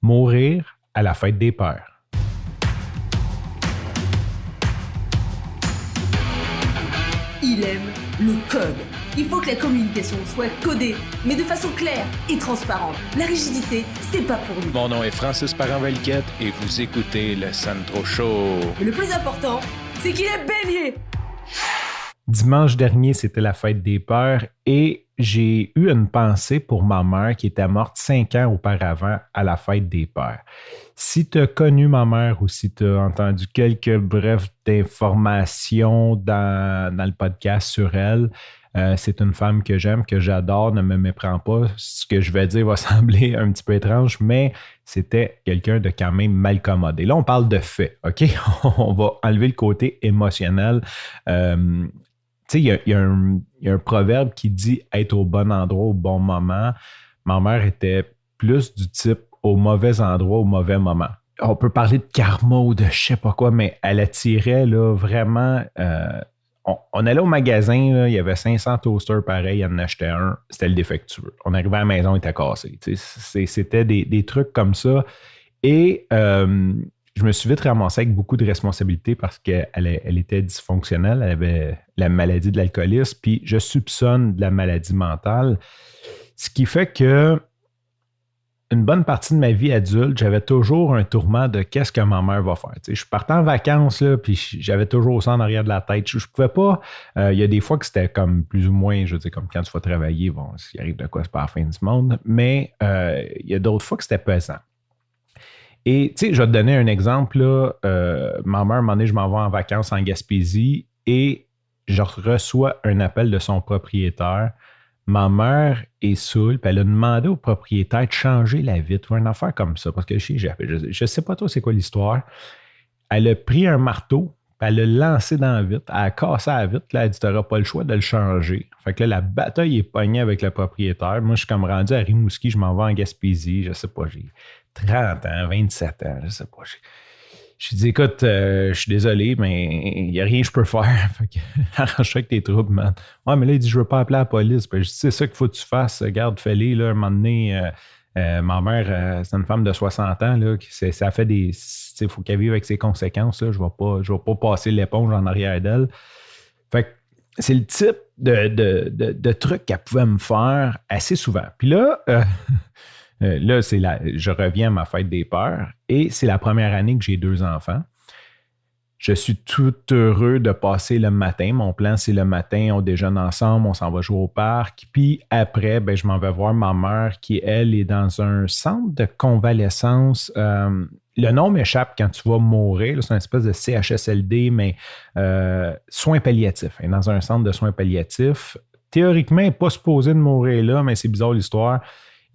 Mourir à la fête des pères. Il aime le code. Il faut que la communication soit codée, mais de façon claire et transparente. La rigidité, c'est pas pour nous. Mon nom est Francis Parent-Valquette et vous écoutez le Sandro Show. Mais le plus important, c'est qu'il est bélier. Dimanche dernier, c'était la fête des pères et j'ai eu une pensée pour ma mère qui était morte 5 ans auparavant à la fête des pères. Si tu as connu ma mère ou si tu as entendu quelques brefs d'informations dans le podcast sur elle, c'est une femme que j'aime, que j'adore, ne me méprends pas. Ce que je vais dire va sembler un petit peu étrange, mais c'était quelqu'un de quand même mal commodé. Là, on parle de fait, OK? On va enlever le côté émotionnel. Tu sais, il y a un proverbe qui dit être au bon endroit au bon moment. Ma mère était plus du type au mauvais endroit au mauvais moment. On peut parler de karma ou de je sais pas quoi, mais elle attirait là, vraiment. On allait au magasin, là, il y avait 500 toasters pareils, elle en achetait un, c'était le défectueux. On arrivait à la maison, il était cassé. C'était des trucs comme ça. Et je me suis vite ramassé avec beaucoup de responsabilités parce qu'elle était dysfonctionnelle, elle avait la maladie de l'alcoolisme, puis je soupçonne de la maladie mentale. Ce qui fait que une bonne partie de ma vie adulte, j'avais toujours un tourment de qu'est-ce que ma mère va faire. Tu sais, je partais en vacances, là, puis j'avais toujours ça en arrière de la tête. Je pouvais pas. Il y a des fois que c'était comme plus ou moins, je veux dire, comme quand tu vas travailler, bon, s'il arrive de quoi, c'est pas la fin du monde. Mais il y a d'autres fois que c'était pesant. Et tu sais, je vais te donner un exemple. Là, ma mère, un moment donné, je m'en vais en vacances en Gaspésie et je reçois un appel de son propriétaire. Ma mère est saoule, puis elle a demandé au propriétaire de changer la vitre ou une affaire comme ça. Parce que je sais pas trop c'est quoi l'histoire. Elle a pris un marteau, puis elle l'a lancé dans la vitre. Elle a cassé la vitre. Là, elle a dit, tu n'auras pas le choix de le changer. Fait que là, la bataille est pognée avec le propriétaire. Moi, je suis comme rendu à Rimouski, je m'en vais en Gaspésie. Je sais pas, j'ai 30 ans, 27 ans, je sais pas. Je dis, écoute, je suis désolé, mais il n'y a rien que je peux faire. Fait que, arrange-toi avec tes troubles, man. Ouais, mais là, il dit, je veux pas appeler la police. Puis je dis, c'est ça qu'il faut que tu fasses. Garde, fais-les, là. Un moment donné, ma mère, c'est une femme de 60 ans, là. Ça fait des. Il faut qu'elle vive avec ses conséquences, là. Je vais pas passer l'éponge en arrière d'elle. Fait que c'est le type de truc qu'elle pouvait me faire assez souvent. Puis là, là, je reviens à ma fête des pères et c'est la première année que j'ai 2 enfants. Je suis tout heureux de passer le matin. Mon plan, c'est le matin, on déjeune ensemble, on s'en va jouer au parc. Puis après, ben, je m'en vais voir ma mère qui, elle, est dans un centre de convalescence. Le nom m'échappe quand tu vas mourir. Là, c'est une espèce de CHSLD, mais soins palliatifs. Elle est dans un centre de soins palliatifs. Théoriquement, elle n'est pas supposée de mourir là, mais c'est bizarre l'histoire.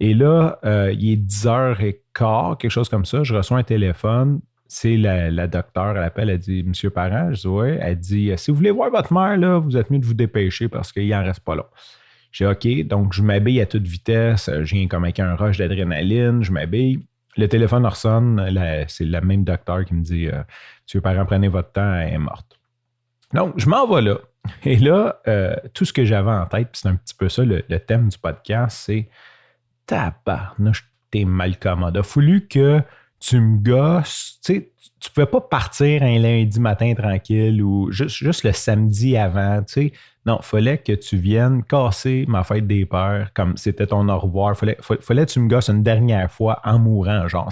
Et là, il est 10h15, quelque chose comme ça. Je reçois un téléphone. C'est la docteure, elle appelle, elle dit « Monsieur Parent », je dis « Oui ». Elle dit « Si vous voulez voir votre mère, là, vous êtes mieux de vous dépêcher parce qu'il n'en reste pas long ». Je dis « OK ». Donc, je m'habille à toute vitesse. Je viens comme avec un rush d'adrénaline. Je m'habille. Le téléphone ressonne. C'est la même docteur qui me dit « Monsieur Parent, prenez votre temps, elle est morte ». Donc, je m'en vais là. Et là, tout ce que j'avais en tête, puis c'est un petit peu ça, le thème du podcast, c'est « Tabarnouche, t'es mal commode. Il a fallu que tu me gosses. » Tu sais, tu pouvais pas partir un lundi matin tranquille ou juste le samedi avant. Tu sais. Non, il fallait que tu viennes casser ma fête des pères comme c'était ton au revoir. Fallait que tu me gosses une dernière fois en mourant, genre.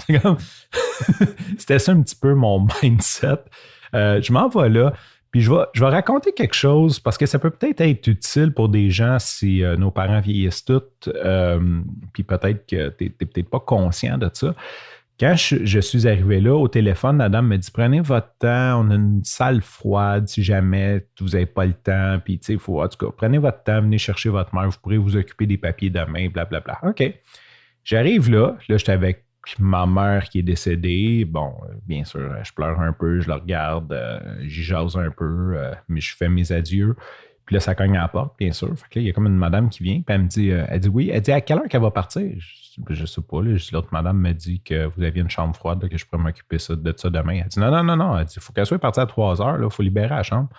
C'était ça un petit peu mon mindset. Je m'en vais là. Puis je vais raconter quelque chose parce que ça peut peut-être être utile pour des gens si nos parents vieillissent toutes. Puis peut-être que tu n'es peut-être pas conscient de ça. Quand je suis arrivé là, au téléphone, la dame me dit « Prenez votre temps, on a une salle froide si jamais vous n'avez pas le temps. Puis, tu sais, il faut, en tout cas, prenez votre temps, venez chercher votre mère, vous pourrez vous occuper des papiers demain, blablabla. » OK. J'arrive là, j'étais avec ma mère qui est décédée. Bon, bien sûr, je pleure un peu, je la regarde, j'y jase un peu, mais je fais mes adieux. Puis là, ça cogne à la porte, bien sûr. Fait que là, il y a comme une madame qui vient, puis elle me dit, elle dit oui. Elle dit à quelle heure qu'elle va partir? Je sais pas. Là, l'autre madame me dit que vous aviez une chambre froide, là, que je pourrais m'occuper de ça demain. Elle dit non. Elle dit, il faut qu'elle soit partie à 3 heures, il faut libérer la chambre.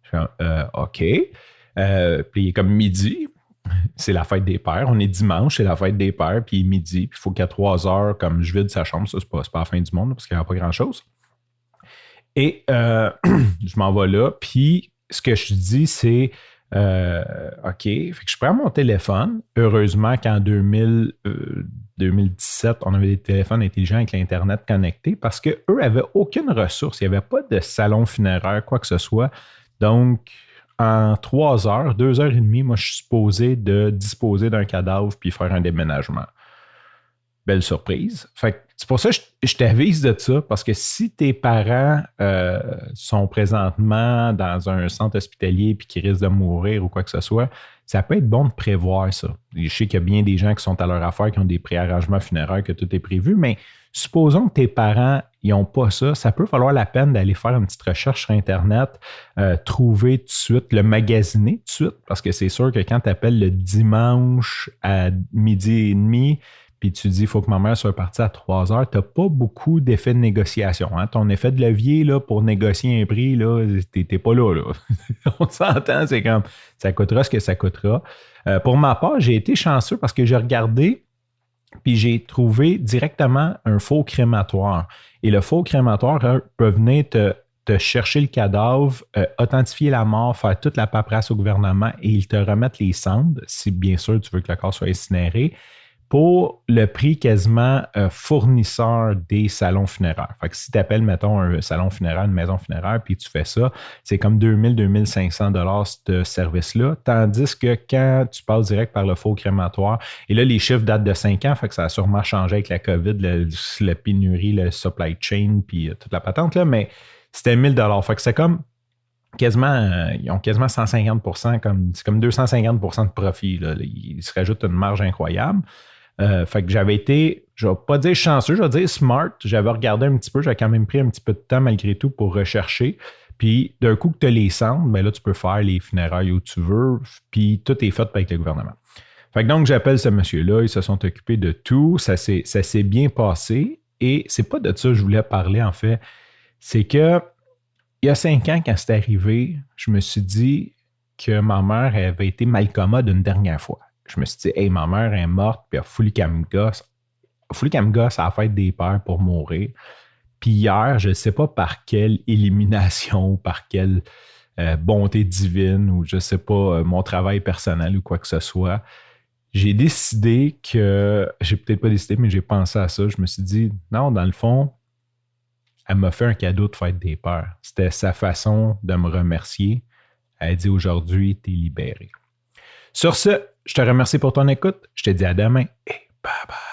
Je fais, OK. Puis il est comme midi. c'est la fête des pères. On est dimanche, c'est la fête des pères, puis midi, puis il faut qu'à 3 heures, comme je vide sa chambre, ça, c'est pas la fin du monde, parce qu'il n'y a pas grand-chose. Et je m'en vais là, puis ce que je dis, c'est OK, fait que je prends mon téléphone. Heureusement qu'en 2017, on avait des téléphones intelligents avec l'Internet connecté parce qu'eux n'avaient aucune ressource. Il n'y avait pas de salon funéraire, quoi que ce soit. Donc, en 3 heures, 2 heures et demie, moi, je suis supposé de disposer d'un cadavre puis faire un déménagement. Belle surprise. Fait que c'est pour ça que je t'avise de ça, parce que si tes parents sont présentement dans un centre hospitalier puis qu'ils risquent de mourir ou quoi que ce soit, ça peut être bon de prévoir ça. Je sais qu'il y a bien des gens qui sont à leur affaire, qui ont des préarrangements funéraires, que tout est prévu, mais supposons que tes parents n'ont pas ça, ça peut falloir la peine d'aller faire une petite recherche sur Internet, trouver tout de suite, le magasiner tout de suite, parce que c'est sûr que quand tu appelles le dimanche à 12h30, puis tu dis, il faut que ma mère soit partie à 3 heures, tu n'as pas beaucoup d'effet de négociation. Hein? Ton effet de levier là, pour négocier un prix, tu n'es pas là. On s'entend, c'est comme, ça coûtera ce que ça coûtera. Pour ma part, j'ai été chanceux parce que j'ai regardé, puis j'ai trouvé directement un faux crématoire. Et le faux crématoire peut venir te chercher le cadavre, authentifier la mort, faire toute la paperasse au gouvernement et ils te remettent les cendres, si bien sûr tu veux que le corps soit incinéré, pour le prix quasiment fournisseur des salons funéraires. Fait que si tu appelles, mettons, un salon funéraire, une maison funéraire, puis tu fais ça, c'est comme 2 000 500 $ ce service-là. Tandis que quand tu passes direct par le faux crématoire, et là, les chiffres datent de 5 ans, fait que ça a sûrement changé avec la COVID, la pénurie, le supply chain, puis toute la patente, là, mais c'était 1 000 $. Fait que c'est comme quasiment, ils ont quasiment 150 c'est comme 250 % de profit. Là. Ils se rajoutent une marge incroyable. Fait que j'avais été, je ne vais pas dire chanceux, je vais dire smart. J'avais regardé un petit peu, j'avais quand même pris un petit peu de temps malgré tout pour rechercher. Puis d'un coup que tu as les cendres, ben là, tu peux faire les funérailles où tu veux, puis tout est fait avec le gouvernement. Fait que donc, j'appelle ce monsieur-là, ils se sont occupés de tout, ça s'est bien passé. Et c'est pas de ça que je voulais parler, en fait. C'est que il y a 5 ans, quand c'est arrivé, je me suis dit que ma mère avait été malcommode une dernière fois. Je me suis dit, hey, ma mère est morte, puis il a fallu qu'elle me gosse. Il a fallu qu'elle me gosse à la fête des pères pour mourir. Puis hier, je ne sais pas par quelle élimination, par quelle bonté divine, ou je ne sais pas, mon travail personnel ou quoi que ce soit, j'ai décidé que, j'ai peut-être pas décidé, mais j'ai pensé à ça. Je me suis dit, non, dans le fond, elle m'a fait un cadeau de fête des pères. C'était sa façon de me remercier. Elle a dit, aujourd'hui, t'es libéré. Sur ce, je te remercie pour ton écoute. Je te dis à demain et bye bye.